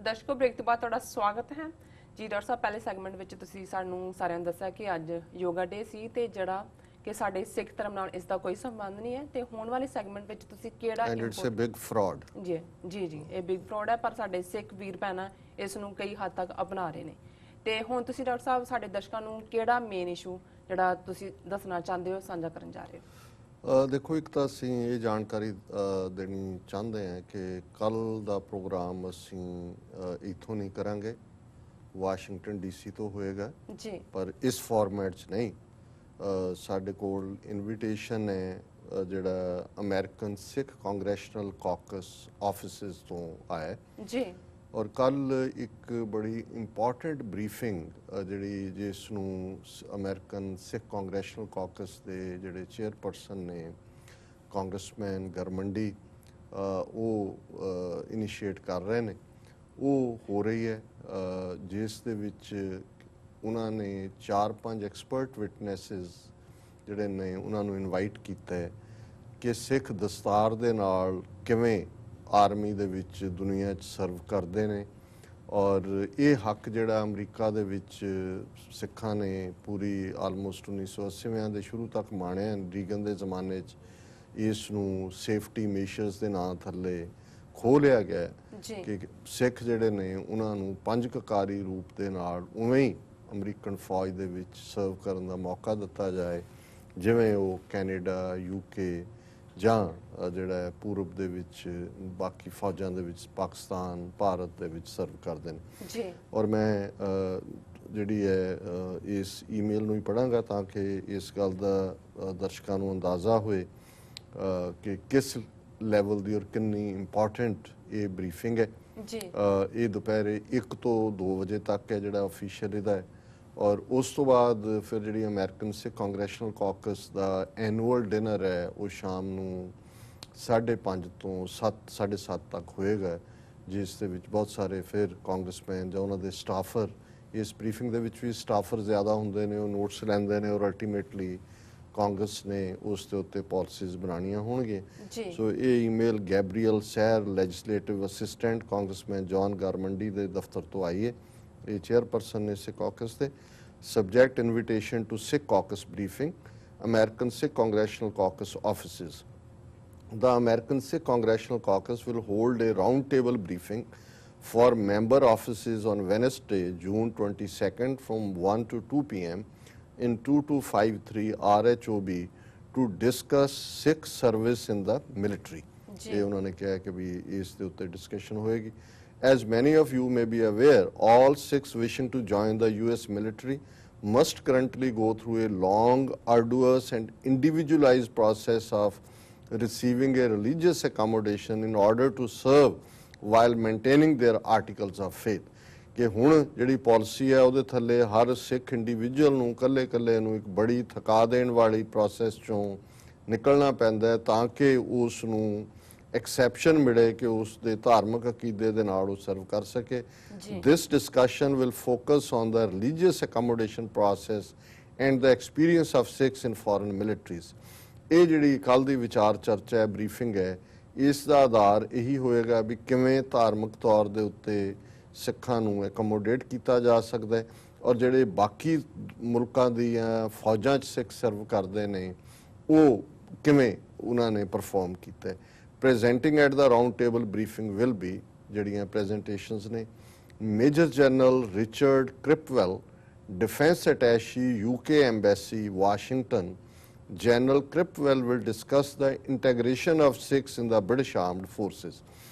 ਦਰਸ਼ਕੋ break ਤੋਂ ਬਾਅਦ ਤੁਹਾਡਾ ਸਵਾਗਤ ਹੈ ਜੀ। ਡਾਕਟਰ ਸਾਹਿਬ ਪਹਿਲੇ ਸੈਗਮੈਂਟ ਵਿੱਚ ਤੁਸੀਂ ਸਾਨੂੰ ਸਾਰਿਆਂ ਨੂੰ ਦੱਸਿਆ ਕਿ ਅੱਜ ਯੋਗਾ ਡੇ ਸੀ ਤੇ ਜਿਹੜਾ ਕਿ ਸਾਡੇ ਸਿੱਖ ਧਰਮ ਨਾਲ ਇਸ ਦਾ ਕੋਈ ਸੰਬੰਧ ਨਹੀਂ ਹੈ ਤੇ ਹੋਣ ਵਾਲੇ ਸੈਗਮੈਂਟ ਵਿੱਚ ਤੁਸੀਂ ਕਿਹੜਾ and it's a big fraud. ਜੀ ਜੀ ਜੀ ਇਹ ਬਿਗ ਫਰਾਡ ਹੈ, ਪਰ ਸਾਡੇ ਸਿੱਖ ਵੀਰ ਭੈਣਾਂ ਇਸ ਨੂੰ ਕਈ ਹੱਦ ਤੱਕ ਅਪਣਾ ਰਹੇ ਨੇ। ਤੇ ਹੁਣ ਤੁਸੀਂ ਡਾਕਟਰ ਸਾਹਿਬ ਸਾਡੇ ਦਰਸ਼ਕਾਂ ਨੂੰ ਕਿਹੜਾ ਮੇਨ ਇਸ਼ੂ ਜਿਹੜਾ ਤੁਸੀਂ ਦੱਸਣਾ ਚਾਹੁੰਦੇ ਹੋ ਸਾਂਝਾ ਕਰਨ ਜਾ ਰਹੇ ਹੋ? ਦੇਖੋ, ਇੱਕ ਤਾਂ ਅਸੀਂ ਇਹ ਜਾਣਕਾਰੀ ਦੇਣੀ ਚਾਹੁੰਦੇ ਹਾਂ ਕਿ ਕੱਲ੍ਹ ਦਾ ਪ੍ਰੋਗਰਾਮ ਅਸੀਂ ਇੱਥੋਂ ਨਹੀਂ ਕਰਾਂਗੇ, ਵਾਸ਼ਿੰਗਟਨ ਡੀਸੀ ਤੋਂ ਹੋਏਗਾ ਜੀ, ਪਰ ਇਸ ਫਾਰਮੈਟ 'ਚ ਨਹੀਂ। ਸਾਡੇ ਕੋਲ ਇਨਵੀਟੇਸ਼ਨ ਹੈ ਜਿਹੜਾ American Sikh congressional caucus offices ਤੋਂ ਆਇਆ ਜੀ, ਔਰ ਕੱਲ ਇੱਕ ਬੜੀ ਇੰਪੋਰਟੈਂਟ ਬਰੀਫਿੰਗ ਜਿਹੜੀ ਜਿਸ ਨੂੰ ਅਮਰੀਕਨ ਸਿੱਖ ਕਾਂਗਰੈਸ਼ਨਲ ਕਾਕਸ ਦੇ ਜਿਹੜੇ ਚੇਅਰਪਰਸਨ ਨੇ ਕਾਂਗਰਸਮੈਨ ਗਰਮੰਡੀ ਉਹ ਇਨੀਸ਼ੀਏਟ ਕਰ ਰਹੇ ਨੇ, ਉਹ ਹੋ ਰਹੀ ਹੈ ਜਿਸ ਦੇ ਵਿੱਚ ਉਹਨਾਂ ਨੇ 4-5 ਐਕਸਪਰਟ ਵਿਟਨੈਸਿਸ ਜਿਹੜੇ ਨੇ ਉਹਨਾਂ ਨੂੰ ਇਨਵਾਈਟ ਕੀਤਾ ਹੈ ਕਿ ਸਿੱਖ ਦਸਤਾਰ ਦੇ ਨਾਲ ਕਿਵੇਂ ਆਰਮੀ ਦੇ ਵਿੱਚ ਦੁਨੀਆ 'ਚ ਸਰਵ ਕਰਦੇ ਨੇ ਔਰ ਇਹ ਹੱਕ ਜਿਹੜਾ ਅਮਰੀਕਾ ਦੇ ਵਿੱਚ ਸਿੱਖਾਂ ਨੇ ਪੂਰੀ ਆਲਮੋਸਟ 1980 ਦੇ ਸ਼ੁਰੂ ਤੱਕ ਮਾਣਿਆ, ਰੀਗਨ ਦੇ ਜ਼ਮਾਨੇ 'ਚ ਇਸ ਨੂੰ ਸੇਫਟੀ ਮੇਸ਼ਰਸ ਦੇ ਨਾਂ ਥੱਲੇ ਖੋਹ ਲਿਆ ਗਿਆ ਕਿ ਸਿੱਖ ਜਿਹੜੇ ਨੇ ਉਹਨਾਂ ਨੂੰ ਪੰਜ ਕਕਾਰੀ ਰੂਪ ਦੇ ਨਾਲ ਉਵੇਂ ਹੀ ਅਮਰੀਕਨ ਫੌਜ ਦੇ ਵਿੱਚ ਸਰਵ ਕਰਨ ਦਾ ਮੌਕਾ ਦਿੱਤਾ ਜਾਏ ਜਿਵੇਂ ਉਹ ਕੈਨੇਡਾ, ਯੂਕੇ ਜਾਂ ਜਿਹੜਾ ਪੂਰਬ ਦੇ ਵਿੱਚ ਬਾਕੀ ਫੌਜਾਂ ਦੇ ਵਿੱਚ ਪਾਕਿਸਤਾਨ, ਭਾਰਤ ਦੇ ਵਿੱਚ ਸਰਵ ਕਰਦੇ ਨੇ ਜੀ। ਔਰ ਮੈਂ ਜਿਹੜੀ ਹੈ ਇਸ ਈਮੇਲ ਨੂੰ ਹੀ ਪੜ੍ਹਾਂਗਾ ਤਾਂ ਕਿ ਇਸ ਗੱਲ ਦਾ ਦਰਸ਼ਕਾਂ ਨੂੰ ਅੰਦਾਜ਼ਾ ਹੋਏ ਕਿ ਕਿਸ ਲੈਵਲ ਦੀ ਔਰ ਕਿੰਨੀ ਇੰਪੋਰਟੈਂਟ ਇਹ ਬਰੀਫਿੰਗ ਹੈ ਜੀ। ਇਹ ਦੁਪਹਿਰੇ 1 ਤੋਂ 2 ਵਜੇ ਤੱਕ ਹੈ ਜਿਹੜਾ ਆਫੀਸ਼ੀਅਲ ਇਹਦਾ ਹੈ ਔਰ ਉਸ ਤੋਂ ਬਾਅਦ ਫਿਰ ਜਿਹੜੀ ਅਮਰੀਕਨ ਸਿੱਖ ਕਾਂਗਰੈਸ਼ਨਲ ਕਾਕਸ ਦਾ ਐਨੂਅਲ ਡਿਨਰ ਹੈ ਉਹ ਸ਼ਾਮ ਨੂੰ 5:30 ਤੋਂ 7:30 ਤੱਕ ਹੋਏਗਾ, ਜਿਸ ਦੇ ਵਿੱਚ ਬਹੁਤ ਸਾਰੇ ਫਿਰ ਕਾਂਗਰਸਮੈਨ ਜਾਂ ਉਹਨਾਂ ਦੇ ਸਟਾਫਰ, ਇਸ ਬਰੀਫਿੰਗ ਦੇ ਵਿੱਚ ਵੀ ਸਟਾਫਰ ਜ਼ਿਆਦਾ ਹੁੰਦੇ ਨੇ, ਉਹ ਨੋਟਸ ਲੈਂਦੇ ਨੇ ਔਰ ਅਲਟੀਮੇਟਲੀ ਕਾਂਗਰਸ ਨੇ ਉਸ ਦੇ ਉੱਤੇ ਪਾਲਿਸੀਜ਼ ਬਣਾਉਣੀਆਂ ਹੋਣਗੀਆਂ। ਸੋ ਇਹ ਈਮੇਲ ਗੈਬਰੀਅਲ ਸੈਰ legislative assistant congressman John Garamendi ਦੇ ਦਫ਼ਤਰ ਤੋਂ ਆਈ ਹੈ। ਇਹ ਚੇਅਰਪਰਸਨ ਨੇ ਸਿੱਖ ਕਾਕਸ ਦੇ। Subject invitation to Sikh caucus briefing American Sikh congressional caucus offices. The American Sikh Congressional Caucus will hold a roundtable briefing for member offices on Wednesday, June 22nd from 1 to 2 p.m. in 2253 RHOB to discuss Sikh service in the military. ये उन्होंने कहा कि भी इस दे उत्ते discussion होएगी. As many of you may be aware, all Sikhs wishing to join the U.S. military must currently go through a long, arduous and individualized process of receiving a religious accommodation in order to serve while maintaining their articles of faith. ਕਿ ਹੁਣ ਜਿਹੜੀ policy ਹੈ ਉਹਦੇ ਥੱਲੇ ਹਰ ਸਿੱਖ individual ਨੂੰ ਇਕੱਲੇ ਨੂੰ ਇੱਕ ਬੜੀ ਥਕਾ ਦੇਣ ਵਾਲੀ ਪ੍ਰੋਸੈਸ ਚੋਂ ਨਿਕਲਣਾ ਪੈਂਦਾ ਤਾਂ ਕਿ ਉਸ ਨੂੰ ਐਕਸੈਪਸ਼ਨ ਮਿਲੇ ਕਿ ਉਸ ਦੇ ਧਾਰਮਿਕ ਅਕੀਦੇ ਦੇ ਨਾਲ ਉਹ ਸਰਵ ਕਰ ਸਕੇ। This discussion will focus on the religious accommodation process and the experience of Sikhs in foreign militaries. ਇਹ ਜਿਹੜੀ ਕੱਲ੍ਹ ਦੀ ਵਿਚਾਰ ਚਰਚਾ ਹੈ, ਬਰੀਫਿੰਗ ਹੈ, ਇਸ ਦਾ ਆਧਾਰ ਇਹੀ ਹੋਏਗਾ ਵੀ ਕਿਵੇਂ ਧਾਰਮਿਕ ਤੌਰ ਦੇ ਉੱਤੇ ਸਿੱਖਾਂ ਨੂੰ ਐਕੋਮੋਡੇਟ ਕੀਤਾ ਜਾ ਸਕਦਾ ਹੈ ਔਰ ਜਿਹੜੇ ਬਾਕੀ ਮੁਲਕਾਂ ਦੀਆਂ ਫੌਜਾਂ 'ਚ ਸਿੱਖ ਸਰਵ ਕਰਦੇ ਨੇ ਉਹ ਕਿਵੇਂ ਉਹਨਾਂ ਨੇ ਪਰਫਾਰਮ ਕੀਤਾ ਹੈ। Presenting at the round table briefing will be ਜਿਹੜੀਆਂ ਪ੍ਰੈਜ਼ੈਂਟੇਸ਼ਨਸ ਨੇ major general Richard Cripwell, defence attaché UK embassy Washington. General Cripwell will discuss the integration of Sikhs in the British Armed Forces.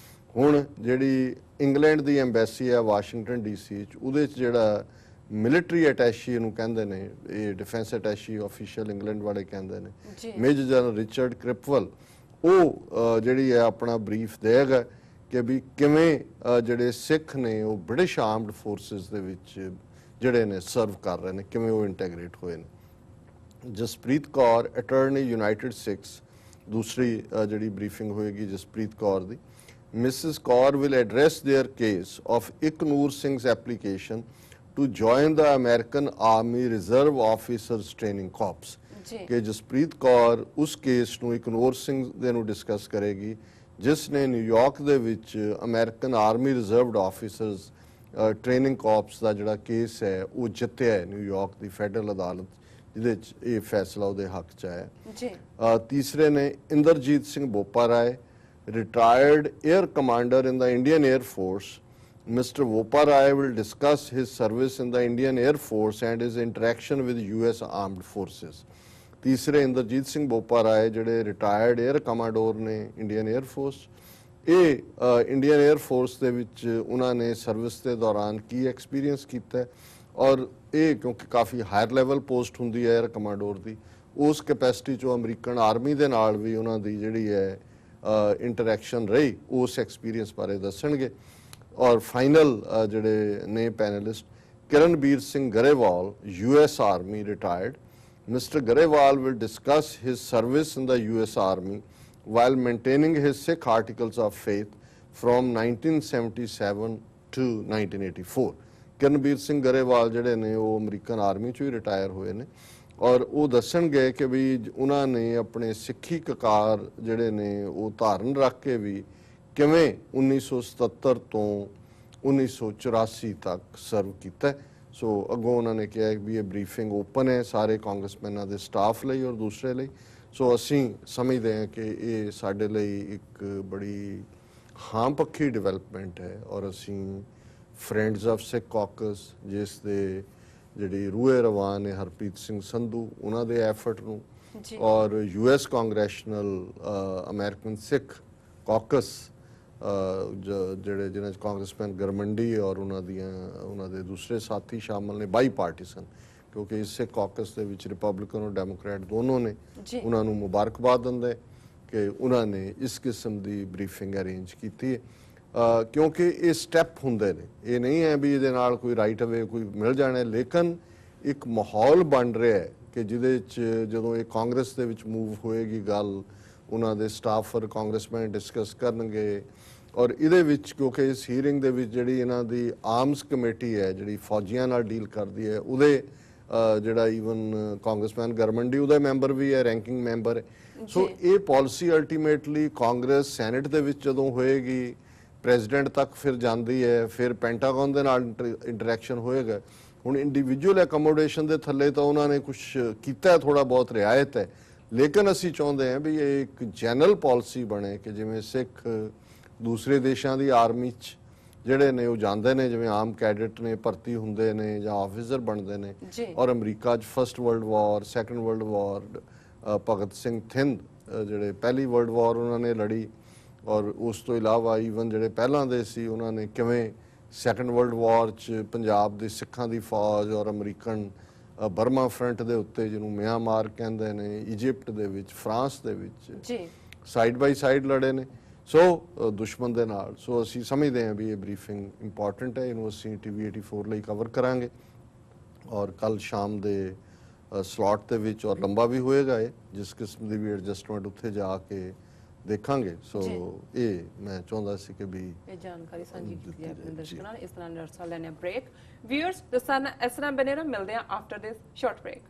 ਹੁਣ ਜਿਹੜੀ England ਦੀ embassy ਹੈ Washington DC 'ਚ, ਉਹਦੇ 'ਚ ਜਿਹੜਾ military ਅਟੈਸ਼ੀ ਨੂੰ ਕਹਿੰਦੇ ਨੇ, ਇਹ ਡਿਫੈਂਸ ਅਟੈਸ਼ੀ ਆਫੀਸ਼ੀਅਲ ਇੰਗਲੈਂਡ ਵਾਲੇ ਕਹਿੰਦੇ ਨੇ, ਮੇਜਰ ਜਨਰਲ ਰਿਚਰਡ ਕ੍ਰਿਪਵੈਲ, ਉਹ ਜਿਹੜੀ ਹੈ ਆਪਣਾ ਬਰੀਫ ਦੇਗਾ ਕਿ ਵੀ ਕਿਵੇਂ ਜਿਹੜੇ ਸਿੱਖ ਨੇ ਉਹ ਬ੍ਰਿਟਿਸ਼ ਆਰਮਡ ਫੋਰਸਿਸ ਦੇ ਵਿੱਚ ਜਿਹੜੇ ਨੇ ਸਰਵ ਕਰ ਰਹੇ ਨੇ, ਕਿਵੇਂ ਉਹ ਇੰਟੈਗਰੇਟ ਹੋਏ ਨੇ। Jaspreet Kaur, attorney United Sikhs, ਦੂਸਰੀ ਜਿਹੜੀ ਬਰੀਫਿੰਗ ਹੋਏਗੀ ਜਸਪ੍ਰੀਤ ਕੌਰ ਦੀ। Mrs Kaur will address their case of Iknoor Singh's application to join the American Army Reserve Officers Training Corps. ਕਿ ਜਸਪ੍ਰੀਤ ਕੌਰ ਉਸ ਕੇਸ ਨੂੰ ਇਕਨੋਰ ਸਿੰਘ ਦੇ ਨੂੰ ਡਿਸਕਸ ਕਰੇਗੀ ਜਿਸ ਨੇ ਨਿਊਯਾਰਕ ਦੇ ਵਿੱਚ American army reserved officers training corps ਦਾ ਜਿਹੜਾ ਕੇਸ ਹੈ ਉਹ ਜਿੱਤਿਆ ਹੈ ਨਿਊਯਾਰਕ ਦੀ ਫੈਡਰਲ ਅਦਾਲਤ, ਜਿਹਦੇ 'ਚ ਇਹ ਫੈਸਲਾ ਉਹਦੇ ਹੱਕ 'ਚ ਆਇਆ ਜੀ। ਤੀਸਰੇ ਨੇ ਇੰਦਰਜੀਤ ਸਿੰਘ ਬੋਪਾ ਰਾਏ, retired air commander in the Indian Air Force. Mr. Vopa Rai will discuss his service in the Indian Air Force and his interaction with US Armed Forces. ਤੀਸਰੇ ਇੰਦਰਜੀਤ ਸਿੰਘ ਬੋਪਾ ਰਾਏ ਜਿਹੜੇ ਰਿਟਾਇਰਡ 에ਅਰ ਕਮਾਂਡੋਰ ਨੇ ਇੰਡੀਅਨ 에ਅਰ ਫੋਰਸ, ਇਹ Indian air force ਦੇ ਵਿੱਚ ਉਹਨਾਂ ਨੇ service ਦੇ ਦੌਰਾਨ ਕੀ ਐਕਸਪੀਰੀਅੰਸ ਕੀਤਾ ਔਰ ਇਹ ਕਿਉਂਕਿ ਕਾਫੀ ਹਾਇਰ ਲੈਵਲ ਪੋਸਟ ਹੁੰਦੀ ਹੈ 에ਅਰ ਕਮਾਂਡੋਰ ਦੀ, ਉਸ ਕੈਪੈਸਿਟੀ 'ਚੋਂ ਅਮਰੀਕਨ ਆਰਮੀ ਦੇ ਨਾਲ ਵੀ ਉਹਨਾਂ ਦੀ ਜਿਹੜੀ ਹੈ ਇੰਟਰੈਕਸ਼ਨ ਰਹੀ, ਉਸ ਐਕਸਪੀਰੀਅੰਸ ਬਾਰੇ ਦੱਸਣਗੇ। ਔਰ ਫਾਈਨਲ ਜਿਹੜੇ ਨੇ panelist Kiranbir Singh Grewal, US army retired. Mr. Garewal will discuss his service in the US Army while maintaining his Sikh articles of faith from 1977 to 1984. Kiranbir Singh Grewal ਜਿਹੜੇ ਨੇ ਉਹ ਅਮਰੀਕਨ ਆਰਮੀ ਚੋਂ ਹੀ ਰਿਟਾਇਰ ਹੋਏ ਨੇ ਔਰ ਉਹ ਦੱਸਣਗੇ ਕਿ ਵੀ ਉਹਨਾਂ ਨੇ ਆਪਣੇ ਸਿੱਖੀ ਕਕਾਰ ਜਿਹੜੇ ਨੇ ਉਹ ਧਾਰਨ ਰੱਖ ਕੇ ਵੀ ਕਿਵੇਂ 1977 ਤੋਂ 1984 ਤੱਕ ਸਰਵ ਕੀਤਾ। ਸੋ ਅੱਗੋਂ ਉਹਨਾਂ ਨੇ ਕਿਹਾ ਵੀ ਇਹ ਬਰੀਫਿੰਗ ਓਪਨ ਹੈ ਸਾਰੇ ਕਾਂਗਰਸਮੈਨਾਂ ਦੇ ਸਟਾਫ ਲਈ ਔਰ ਦੂਸਰੇ ਲਈ। ਸੋ ਅਸੀਂ ਸਮਝਦੇ ਹਾਂ ਕਿ ਇਹ ਸਾਡੇ ਲਈ ਇੱਕ ਬੜੀ ਹਾਂ ਪੱਖੀ ਡਿਵੈਲਪਮੈਂਟ ਹੈ ਔਰ ਅਸੀਂ ਫਰੈਂਡਸ ਆਫ ਸਿੱਖ ਕਾਕਸ ਜਿਸ ਦੇ ਜਿਹੜੀ ਰੂਹੇ ਰਵਾਨ ਹੈ ਹਰਪ੍ਰੀਤ ਸਿੰਘ ਸੰਧੂ, ਉਹਨਾਂ ਦੇ ਐਫਰਟ ਨੂੰ ਔਰ US ਕਾਂਗਰੈਸ਼ਨਲ ਅਮਰੀਕਨ ਸਿੱਖ ਕਾਕਸ ਜਿਹੜੇ ਜਿਨ੍ਹਾਂ 'ਚ ਕਾਂਗਰਸਮੈਨ ਗਰਮੰਡੀ ਔਰ ਉਹਨਾਂ ਦੇ ਦੂਸਰੇ ਸਾਥੀ ਸ਼ਾਮਲ ਨੇ, ਬਾਈ ਪਾਰਟੀਸਨ, ਕਿਉਂਕਿ ਇਸੇ ਕਾਕਸ ਦੇ ਵਿੱਚ ਰਿਪਬਲਿਕਨ ਔਰ ਡੈਮੋਕ੍ਰੈਟ ਦੋਨੋਂ ਨੇ। ਉਹਨਾਂ ਨੂੰ ਮੁਬਾਰਕਬਾਦ ਦਿੰਦੇ ਕਿ ਉਹਨਾਂ ਨੇ ਇਸ ਕਿਸਮ ਦੀ ਬਰੀਫਿੰਗ ਅਰੇਂਜ ਕੀਤੀ ਹੈ ਕਿਉਂਕਿ ਇਹ ਸਟੈਪ ਹੁੰਦੇ ਨੇ, ਇਹ ਨਹੀਂ ਹੈ ਵੀ ਇਹਦੇ ਨਾਲ ਕੋਈ ਰਾਈਟ ਅਵੇ ਕੋਈ ਮਿਲ ਜਾਣਾ, ਲੇਕਿਨ ਇੱਕ ਮਾਹੌਲ ਬਣ ਰਿਹਾ ਹੈ ਕਿ ਜਿਹਦੇ 'ਚ ਜਦੋਂ ਇਹ ਕਾਂਗਰਸ ਦੇ ਵਿੱਚ ਮੂਵ ਹੋਏਗੀ ਗੱਲ, ਉਹਨਾਂ ਦੇ ਸਟਾਫਰ ਕਾਂਗਰਸਮੈਨ ਡਿਸਕਸ ਕਰਨਗੇ ਔਰ ਇਹਦੇ ਵਿੱਚ ਕਿਉਂਕਿ ਇਸ ਹੀਅਰਿੰਗ ਦੇ ਵਿੱਚ ਜਿਹੜੀ ਇਹਨਾਂ ਦੀ ਆਰਮਸ ਕਮੇਟੀ ਹੈ ਜਿਹੜੀ ਫੌਜੀਆਂ ਨਾਲ ਡੀਲ ਕਰਦੀ ਹੈ, ਉਹਦੇ ਜਿਹੜਾ ਈਵਨ ਕਾਂਗਰਸਮੈਨ ਗਰਮੰਡੀ ਉਹਦਾ ਮੈਂਬਰ ਵੀ ਹੈ, ਰੈਂਕਿੰਗ ਮੈਂਬਰ ਹੈ। ਸੋ ਇਹ ਪਾਲਿਸੀ ਅਲਟੀਮੇਟਲੀ ਕਾਂਗਰਸ ਸੈਨੇਟ ਦੇ ਵਿੱਚ ਜਦੋਂ ਹੋਏਗੀ, ਪ੍ਰੈਜ਼ੀਡੈਂਟ ਤੱਕ ਫਿਰ ਜਾਂਦੀ ਹੈ, ਫਿਰ ਪੈਂਟਾਗਨ ਦੇ ਨਾਲ ਇੰਟਰੈਕਸ਼ਨ ਹੋਏਗਾ। ਹੁਣ ਇੰਡੀਵਿਜੂਅਲ ਐਕੋਮੋਡੇਸ਼ਨ ਦੇ ਥੱਲੇ ਤਾਂ ਉਹਨਾਂ ਨੇ ਕੁਝ ਕੀਤਾ, ਥੋੜਾ ਬਹੁਤ ਰਿਆਇਤ ਹੈ, ਲੇਕਿਨ ਅਸੀਂ ਚਾਹੁੰਦੇ ਹਾਂ ਵੀ ਇਹ ਇੱਕ ਜਨਰਲ ਪਾਲਿਸੀ ਬਣੇ ਕਿ ਜਿਵੇਂ ਸਿੱਖ ਦੂਸਰੇ ਦੇਸ਼ਾਂ ਦੀ ਆਰਮੀ 'ਚ ਜਿਹੜੇ ਨੇ ਉਹ ਜਾਂਦੇ ਨੇ, ਜਿਵੇਂ ਆਮ ਕੈਡਟ ਨੇ, ਭਰਤੀ ਹੁੰਦੇ ਨੇ ਜਾਂ ਆਫੀਸਰ ਬਣਦੇ ਨੇ ਔਰ ਅਮਰੀਕਾ 'ਚ first world war, second world war, Bhagat Singh Thind ਜਿਹੜੇ ਪਹਿਲੀ ਵਰਲਡ ਵਾਰ ਉਹਨਾਂ ਨੇ ਲੜੀ ਔਰ ਉਸ ਤੋਂ ਇਲਾਵਾ ਈਵਨ ਜਿਹੜੇ ਪਹਿਲਾਂ ਦੇ ਸੀ ਉਹਨਾਂ ਨੇ ਕਿਵੇਂ ਸੈਕੰਡ ਵਰਲਡ ਵਾਰ 'ਚ ਪੰਜਾਬ ਦੇ ਸਿੱਖਾਂ ਦੀ ਫੌਜ ਔਰ ਅਮਰੀਕਨ ਬਰਮਾ ਫਰੰਟ ਦੇ ਉੱਤੇ, ਜਿਹਨੂੰ ਮਿਆਂਮਾਰ ਕਹਿੰਦੇ ਨੇ, ਇਜਿਪਟ ਦੇ ਵਿੱਚ, ਫਰਾਂਸ ਦੇ ਵਿੱਚ ਸਾਈਡ ਬਾਈ ਸਾਈਡ ਲੜੇ ਨੇ ਸੋ ਦੁਸ਼ਮਣ ਦੇ ਨਾਲ। ਸੋ ਅਸੀਂ ਸਮਝਦੇ ਹਾਂ ਵੀ ਇਹ ਬਰੀਫਿੰਗ ਇੰਪੋਰਟੈਂਟ ਹੈ, ਇਹਨੂੰ ਅਸੀਂ TV 84 ਲਈ ਕਵਰ ਕਰਾਂਗੇ ਔਰ ਕੱਲ ਸ਼ਾਮ ਦੇ ਸਲੋਟ ਦੇ ਵਿੱਚ ਔਰ ਲੰਬਾ ਵੀ ਹੋਏਗਾ ਇਹ, ਜਿਸ ਕਿਸਮ ਦੀ ਵੀ ਐਡਜਸਟਮੈਂਟ ਉੱਥੇ ਜਾ ਕੇ ਦੇਖਾਂਗੇ। ਸੋ ਇਹ ਮੈਂ ਚਾਹੁੰਦਾ ਸੀ ਕਿ ਵੀ ਇਹ ਜਾਣਕਾਰੀ ਸਾਂਝੀ ਕੀਤੀ ਹੈ ਆਪਣੇ ਦਰਸ਼ਕਾਂ ਨਾਲ। ਇਸ ਤਰ੍ਹਾਂ ਡਾਕਟਰ ਸਾਹਿਬ ਲੈਣੇ ਬ੍ਰੇਕ। ਵਿਊਅਰਸ ਇਸ ਤਰ੍ਹਾਂ ਬਨੇ ਰਹੋ, ਮਿਲਦੇ ਹਾਂ ਆਫਟਰ ਦਿਸ ਸ਼ਾਰਟ ਬ੍ਰੇਕ।